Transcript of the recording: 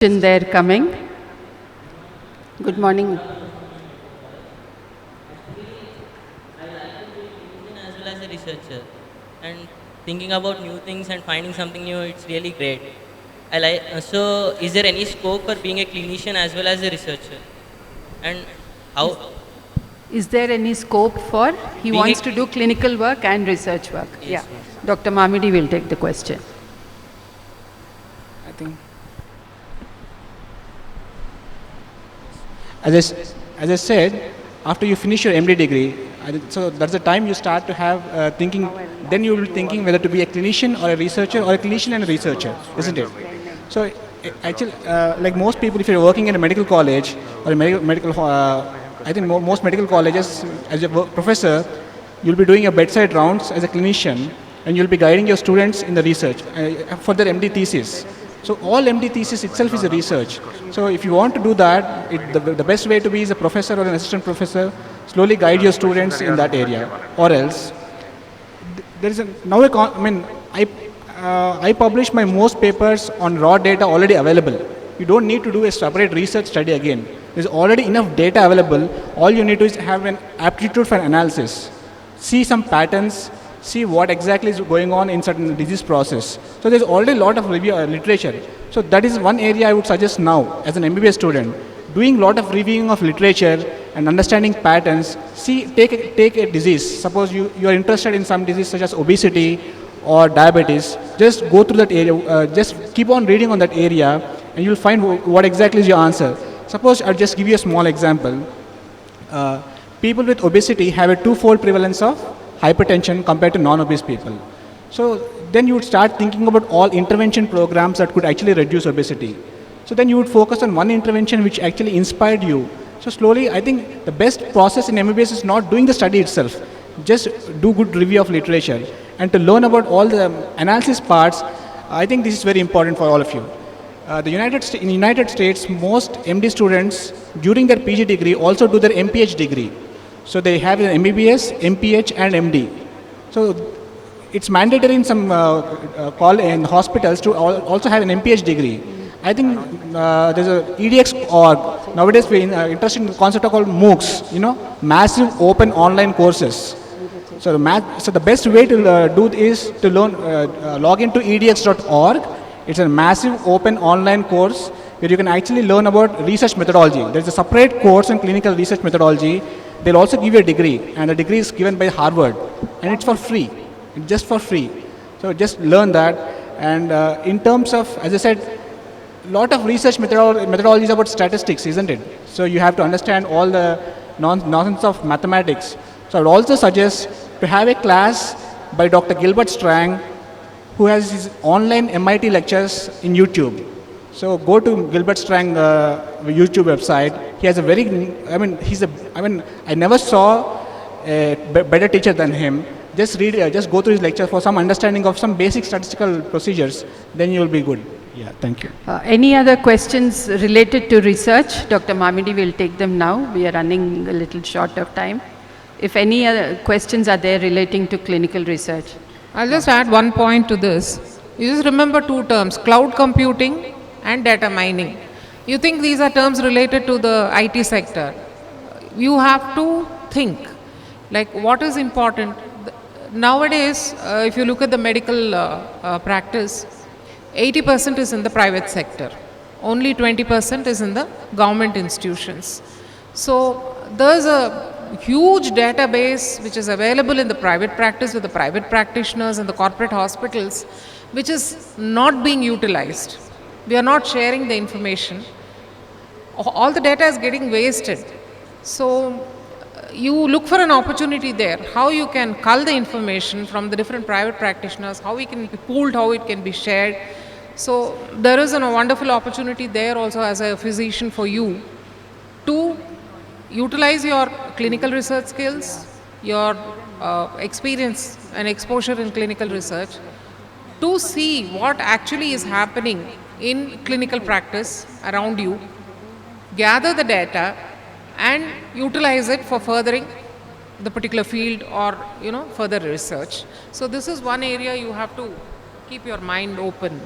They're coming. Good morning. As well as a researcher, and thinking about new things and finding something new, it's really great. I like. So, is there any scope for being a clinician as well as a researcher? And how Is there any scope for, he being wants to do clinical work and research work? yes, Yeah. yes. Dr. Mamidi will take the question. I think, as I said, after you finish your MD degree, so that's the time you start to have thinking. Then you will be thinking whether to be a clinician or a researcher, or a clinician and a researcher, isn't it? So actually, like most people, if you're working in a medical college or a medical, I think most medical colleges, as a professor, you'll be doing your bedside rounds as a clinician, and you'll be guiding your students in the research for their MD thesis. So all MD thesis itself is a research. So if you want to do that, the best way to be is a professor or an assistant professor. Slowly guide your students in that area, or else there is a now a I mean I publish my most papers on raw data already available. You don't need to do a separate research study again. There's already enough data available. All you need to is have an aptitude for analysis, see some patterns, see what exactly is going on in certain disease process. So there's already a lot of review literature. So that is one area I would suggest now as an MBBS student, doing a lot of reviewing of literature and understanding patterns. See, take a disease. Suppose you are interested in some disease such as obesity or diabetes. Just go through that area. Just keep on reading on that area, and you'll find what exactly is your answer. Suppose I'll just give you a small example. People with obesity have a twofold prevalence of hypertension compared to non-obese people. So then you would start thinking about all intervention programs that could actually reduce obesity. So then you would focus on one intervention which actually inspired you. So slowly, I think the best process in MBBS is not doing the study itself. Just do good review of literature. And to learn about all the analysis parts, I think this is very important for all of you. In the United States, most MD students during their PG degree also do their MPH degree. So they have an MBBS, MPH, and MD. So it's mandatory in some in hospitals to also have an MPH degree. I think there's a EDX org. Nowadays we're interested in the concept called MOOCs, massive open online courses. So the best way to do is to log into edx.org. It's a massive open online course where you can actually learn about research methodology. There's a separate course in clinical research methodology. They'll also give you a degree, and the degree is given by Harvard, and it's for free. It's just for free. So just learn that. And in terms of, as I said, a lot of research methodology is about statistics, isn't it? So you have to understand all the nonsense of mathematics. So I would also suggest to have a class by Dr. Gilbert Strang, who has his online MIT lectures in YouTube. So go to Gilbert Strang YouTube website. He has a I never saw a better teacher than him. Just go through his lecture for some understanding of some basic statistical procedures. Then you will be good. Yeah, thank you. Any other questions related to research? Dr. Mamidi will take them now. We are running a little short of time. If any other questions are there relating to clinical research. I'll just add one point to this. You just remember two terms, cloud computing and data mining. You think these are terms related to the IT sector. You have to think, like what is important. Nowadays, if you look at the medical practice, 80% is in the private sector. Only 20% is in the government institutions. So there's a huge database which is available in the private practice with the private practitioners and the corporate hospitals, which is not being utilized. We are not sharing the information. All the data is getting wasted. So you look for an opportunity there, how you can cull the information from the different private practitioners, how it can be pooled, how it can be shared. So there is a wonderful opportunity there also as a physician for you to utilize your clinical research skills, your experience and exposure in clinical research to see what actually is happening in clinical practice around you, gather the data and utilize it for furthering the particular field or further research. So this is one area you have to keep your mind open.